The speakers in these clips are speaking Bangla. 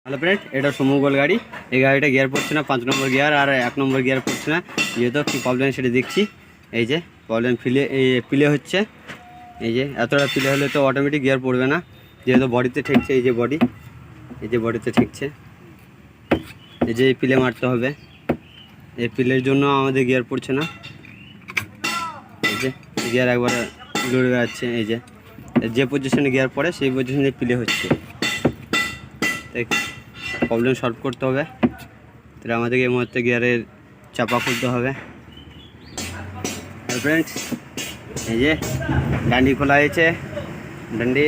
হ্যালো ফ্রেন্ড, এটা সুমো গোল গাড়ি। এই গাড়িটা গিয়ার পড়ছে না, 5 নম্বর গিয়ার আর 1 নম্বর গিয়ার পড়ছে না। যেহেতু কী প্রবলেম সেটা দেখছি। এই যে প্রবলেম প্লে হচ্ছে। এই যে এতটা প্লে হলে তো অটোমেটিক গিয়ার পড়বে না, যেহেতু বডিতে ঠেকছে। এই যে বডিতে ঠেকছে। এই যে প্লে মারতে হবে, এই প্লের জন্য আমাদের গিয়ার পড়ছে না। এই যে গিয়ার একবার লড়ে যাচ্ছে। এই যে পজিশনে গিয়ার পড়ে সেই পজিশনে প্লে হচ্ছে। তাই প্রবলেম সলভ করতে হবে। তাহলে আমাদেরকে এই মুহূর্তে গিয়ারের চাপা খুলতে হবে। ফ্রেন্ডস, এই যে ডান্ডি খোলা হয়েছে। ডান্ডি,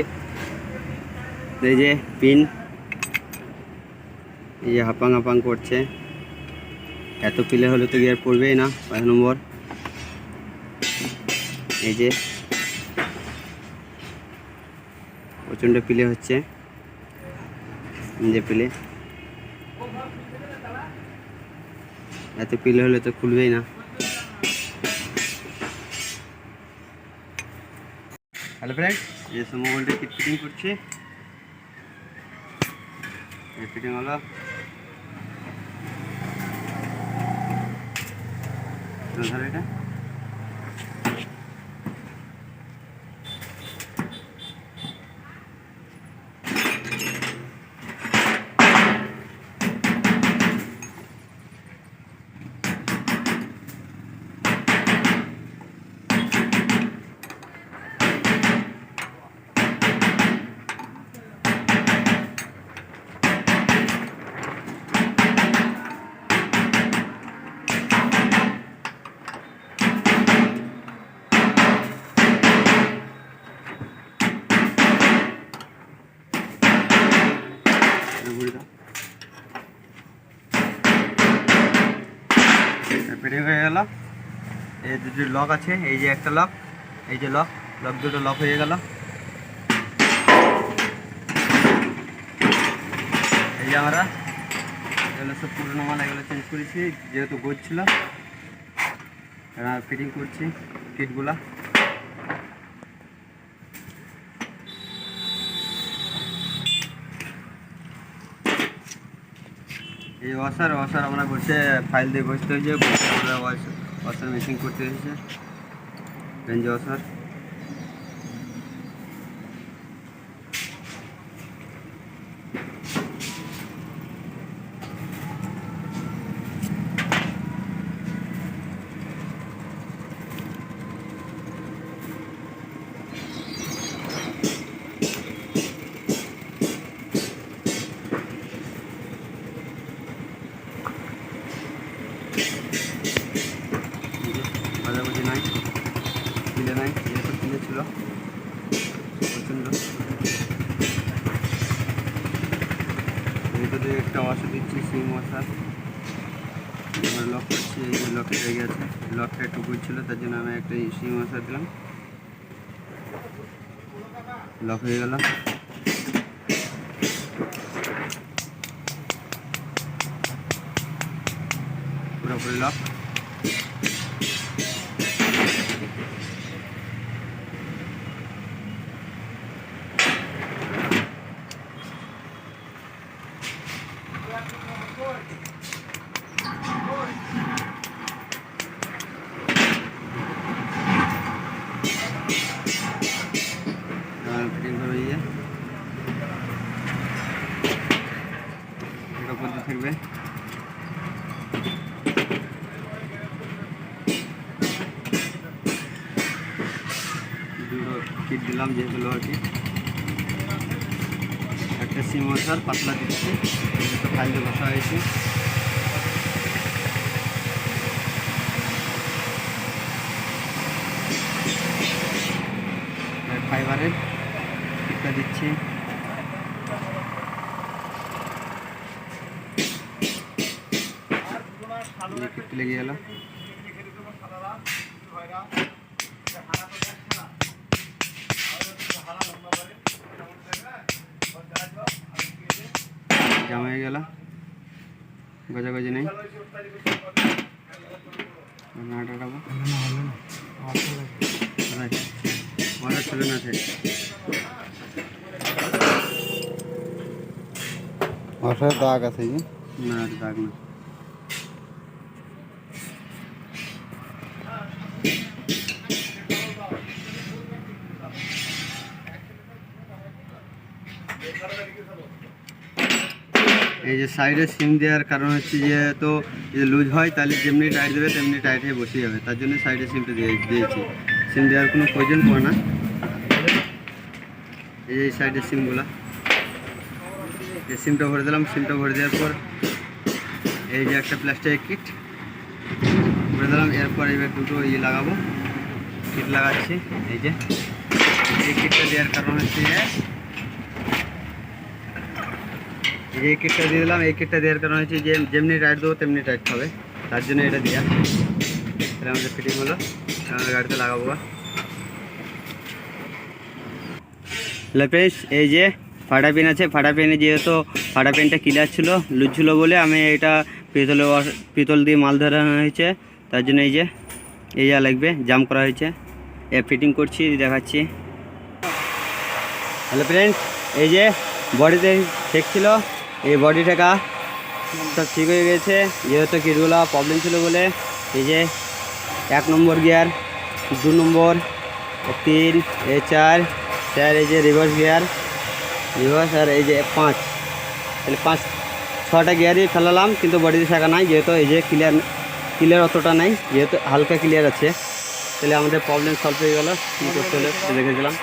এই যে পিন, এই যে হাপাং করছে। এত পিলে হলে তো গিয়ার পড়বেই না 5 নম্বর। এই যে প্রচণ্ড পিলে হচ্ছে, যে পিলে এত পিলে হলে তো খুলবেই না। হ্যালো ফ্রেন্ড, এই মোবাইলটা কিট ফিটিং করছি। ফিটিং হলো। এটা ফিটিং হয়ে গেল। এই দুটো লক আছে, এই যে একটা লক, এই যে লক দুটো লক হয়ে গেল। এই যে আমরা এগুলো সব পুরোনো মাল, এগুলো চেঞ্জ করেছি যেহেতু গোজ ছিল। ফিটিং করছি কিটগুলা। এই ওয়াশার আমরা বসে ফাইল দিয়ে বসতে হয়েছে, আমরা ওয়াশার মেশিন করতে হয়েছে। রেঞ্জ ওয়াশার বাজাবাজি নাই, পিলে নাই, যেহেতু পিলে ছিল প্রচণ্ড। যেহেতু একটা ওয়াশার দিচ্ছি, সিম ওয়াশার আমরা লক করছি। এই যে লক হয়ে গেছে, লকটা একটু গুড ছিল তার জন্য আমি একটা সিম ওয়াশার দিলাম। লক হয়ে গেল। পুরোপুরি লক। ফিটিং করে দিয়ে এটা করতে থাকবে। দুটো কিট দিলাম, যেহেতু লোহার কিট। একটা সিম ওয়াশার পাতলা দিচ্ছি, একটা ফাইল দিয়ে বসা হয়েছে। ফাইবারের কিটটা দিচ্ছি। কিট লেগে গেল। জাম হয়ে গেল, গজাগজি নেই। মজা ছিল না। ওটার দাগ আছে কি? না দাগ না। এই যে সাইডে সিম দেওয়ার কারণ হচ্ছে যে তো যদি লুজ হয় তাহলে যেমনি টাইট দেবে তেমনি টাইট হয়ে বসে যাবে, তার জন্য সাইডে সিমটা দিয়েছি। সিম দেওয়ার কোনো প্রয়োজন পড়ে না। এই যে সাইডের সিমগুলা, এই সিমটা ভরে দিলাম। সিমটা ভরে দেওয়ার পর এই যে একটা প্লাস্টিকের কিট ভরে দিলাম। এরপর এবার দুটো লাগাবো, কিট লাগাচ্ছি। এই যে এই কিটটা দেওয়ার কারণ হচ্ছে যে এই কিটটা দিয়ে দিলাম। এই কিটটা দেওয়ার কারণ হচ্ছে যে যেমনি টাইট দেবো তেমনি টাইট হবে, তার জন্য এটা দেওয়া। এটা আমাদের ফিটিং হলো, আমাদের গাড়িতে লাগাবো। হ্যালো ফ্রেন্ডস, এই যে ফাটা পেন আছে। ফাটা পেনে যেহেতু ফাটা পেনটা ক্লিয়ার ছিল, লুজ ছিল বলে আমি এটা পিতল দিয়ে মাল ধরানো হয়েছে, তার জন্য এই যা লাগবে জাম করা হয়েছে। এ ফিটিং করছি, দেখাচ্ছি। হ্যালো ফ্রেন্ডস, এই যে বডিতে ঠিক ছিল, এই বডি ঠেকা সব ঠিক হয়ে গেছে। যেহেতু কিটগুলো প্রবলেম ছিল বলে এই যে 1 নম্বর গিয়ার, 2 নম্বর, 3, 4, এই যে রিভার্স গিয়ার, আর এই যে 5, তাহলে 5-6টা গিয়ারই ফেলালাম, কিন্তু বডিতে থাকা নাই। যেহেতু এই যে ক্লিয়ার অতটা নাই, যেহেতু হালকা ক্লিয়ার আছে, তাহলে আমাদের প্রবলেম সলভ হয়ে গেল। কী করতে হলে দেখে গেলাম।